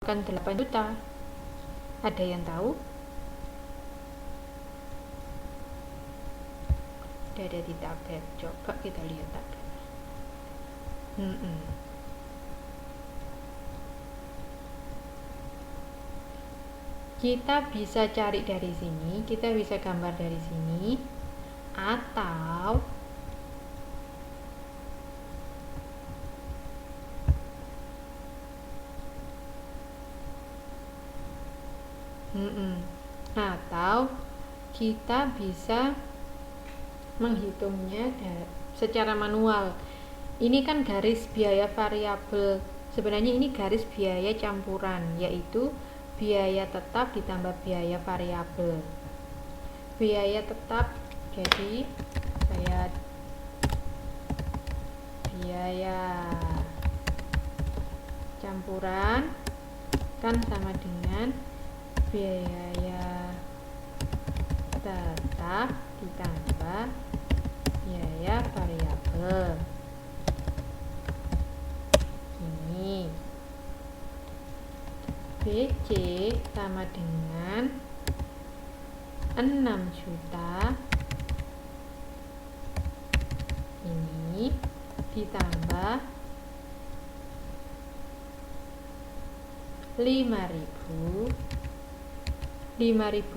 kan 8 juta. Ada yang tahu? Ada di tabel. Coba kita lihat tabel. Kita bisa cari dari sini, kita bisa gambar dari sini, atau kita bisa menghitungnya secara manual. Ini kan garis biaya variabel. Sebenarnya ini garis biaya campuran, yaitu biaya tetap ditambah biaya variabel. Biaya tetap, jadi biaya campuran kan sama dengan biaya tetap ditambah biaya variabel. Ini BC sama dengan 6 juta ini ditambah 5.000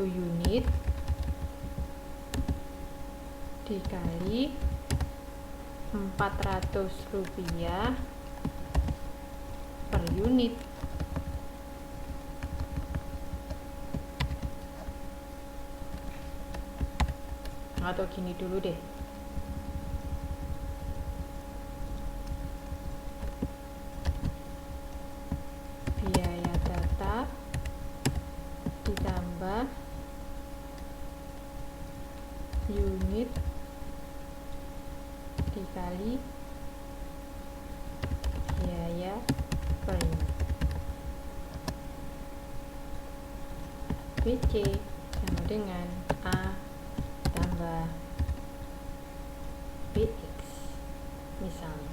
unit dikali 400 rupiah per unit. Atau gini dulu deh, biaya tetap ditambah unit dikali biaya per unit. BC sama dengan A tambah BX misalnya.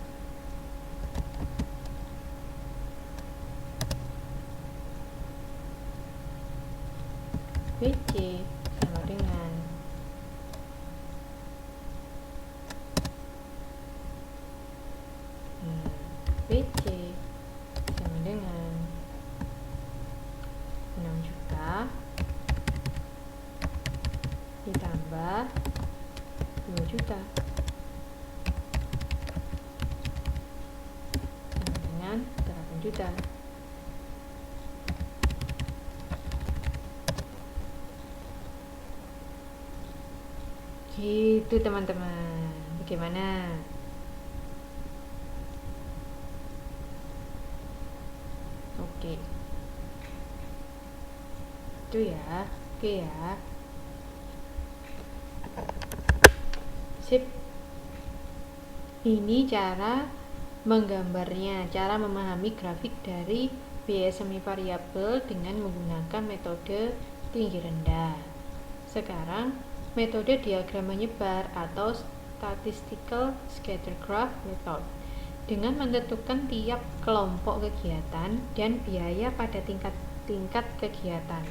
BC sama dengan BC sama dengan 6 juta ditambah 2 juta sama dengan 8 juta. Gitu teman-teman. Bagaimana? Oke. Itu ya. Oke ya. Sip. Ini cara menggambarnya, cara memahami grafik dari biaya semi variabel dengan menggunakan metode tinggi rendah. Sekarang metode diagram menyebar atau statistical scatter graph method dengan menentukan tiap kelompok kegiatan dan biaya pada tingkat kegiatan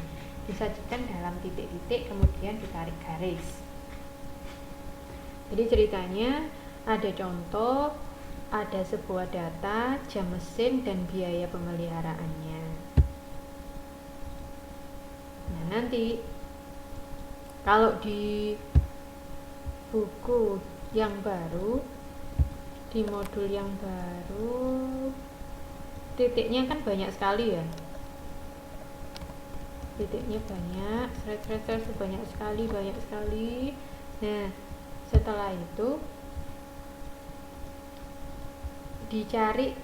disajikan dalam titik-titik kemudian ditarik garis. Jadi ceritanya ada contoh, ada sebuah data, jam mesin dan biaya pemeliharaannya. Nah, nanti kalau di buku yang baru, di modul yang baru, titiknya kan banyak sekali ya. Titiknya banyak, banyak sekali. Nah, setelah itu dicari,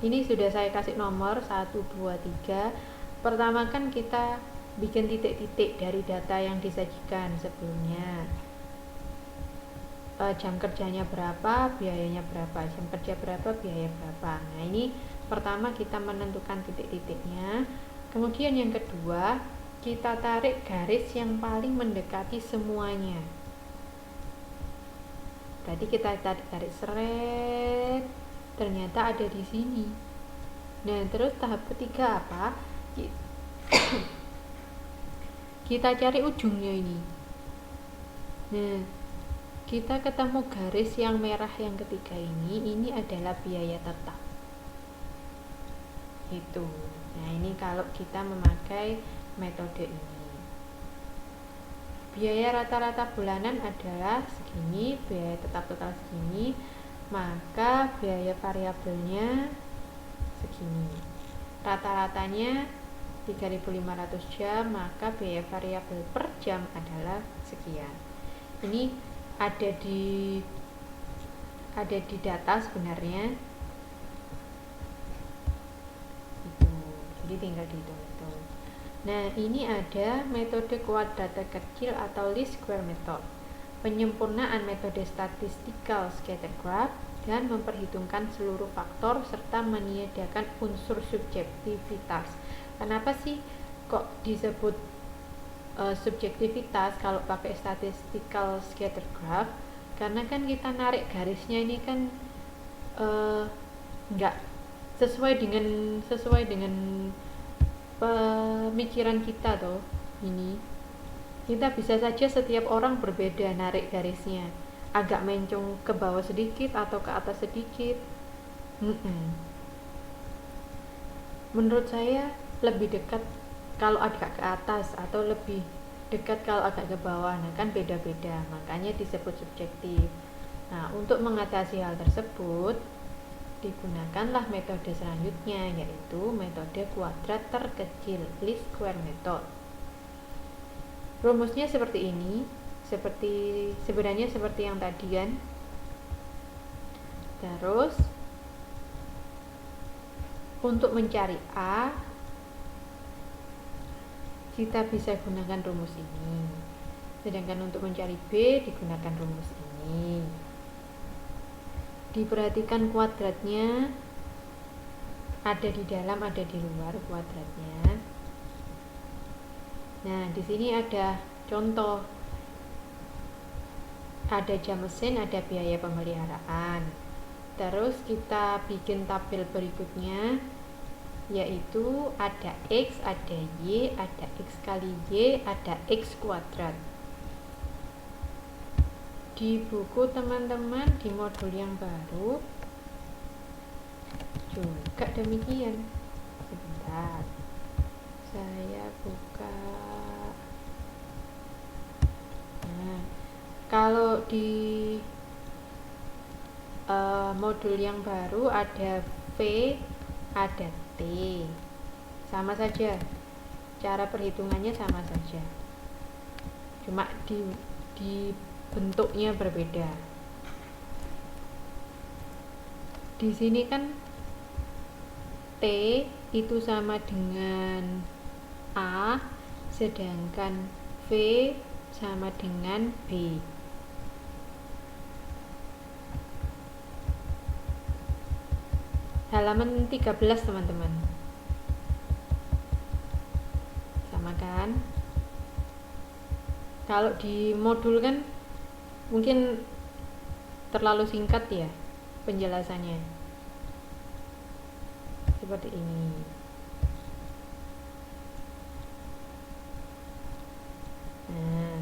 ini sudah saya kasih nomor 1, 2, 3. Pertama kan kita bikin titik-titik dari data yang disajikan sebelumnya. Jam kerjanya berapa, biayanya berapa, jam kerja berapa, biaya berapa. Nah, ini pertama kita menentukan titik-titiknya. Kemudian yang kedua, kita tarik garis yang paling mendekati semuanya. Tadi kita tarik garis seret, ternyata ada di sini. Nah, terus tahap ketiga apa? Kita cari ujungnya ini. Nah, kita ketemu garis yang merah yang ketiga ini adalah biaya tetap. Itu. Nah, ini kalau kita memakai metode ini. Biaya rata-rata bulanan adalah segini, biaya tetap total segini, maka biaya variabelnya segini. Rata-ratanya 3.500 jam, maka biaya variabel per jam adalah sekian. Ini ada di data sebenarnya. Itu. Jadi tinggal dihitung-hitung. Nah, ini ada metode kuadrat terkecil atau least square method, penyempurnaan metode statistical scatter graph, dan memperhitungkan seluruh faktor serta menyediakan unsur subjektivitas. Kenapa sih kok disebut subjektivitas kalau pakai statistical scatter graph? Karena kan kita narik garisnya ini kan nggak sesuai dengan pemikiran kita toh. Ini kita bisa saja setiap orang berbeda narik garisnya, agak mencong ke bawah sedikit atau ke atas sedikit. Menurut saya lebih dekat kalau agak ke atas atau lebih dekat kalau agak ke bawah. Nah, kan beda-beda, makanya disebut subjektif. Nah, untuk mengatasi hal tersebut digunakanlah metode selanjutnya, yaitu metode kuadrat terkecil, least square method. Rumusnya seperti ini, sebenarnya seperti yang tadi kan. Terus untuk mencari A, kita bisa gunakan rumus ini. Sedangkan untuk mencari B digunakan rumus ini. Diperhatikan kuadratnya, ada di dalam, ada di luar kuadratnya. Nah, di sini ada contoh. Ada jam mesin, ada biaya pemeliharaan. Terus kita bikin tabel berikutnya, yaitu ada X, ada Y, ada X kali Y, ada X kuadrat. Di buku teman-teman di modul yang baru juga demikian. Sebentar, saya buka. Nah, kalau di modul yang baru ada V, ada T, sama saja, cara perhitungannya sama saja, cuma di bentuknya berbeda. Di sini kan T itu sama dengan A, sedangkan V sama dengan B. Halaman 13 teman-teman. Sama kan? Kalau di modul kan mungkin terlalu singkat ya penjelasannya, seperti ini. Nah,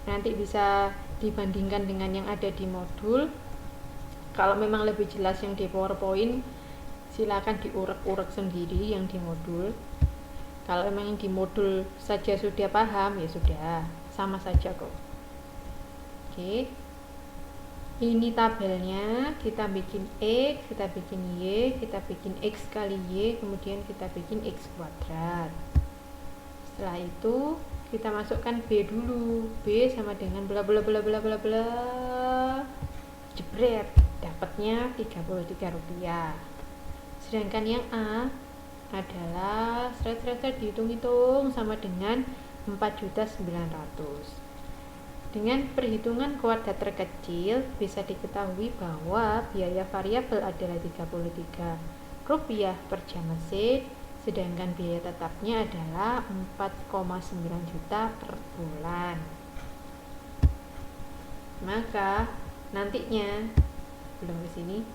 nanti bisa dibandingkan dengan yang ada di modul. Kalau memang lebih jelas yang di PowerPoint, silakan diurek-urek sendiri yang di modul. Kalau memang di modul saja sudah paham, ya sudah, sama saja kok. Oke. Ini tabelnya, kita bikin X, kita bikin Y, kita bikin X kali Y, kemudian kita bikin X kuadrat. Setelah itu kita masukkan B dulu. B sama dengan bla bla bla bla bla bla. Jebret, dapatnya Rp33. Sedangkan yang A adalah seret dihitung-hitung sama dengan 4.900. Dengan perhitungan kuadrat terkecil bisa diketahui bahwa biaya variabel adalah Rp33 per jam mesin, sedangkan biaya tetapnya adalah 4,9 juta per bulan. Maka nantinya belum ke sini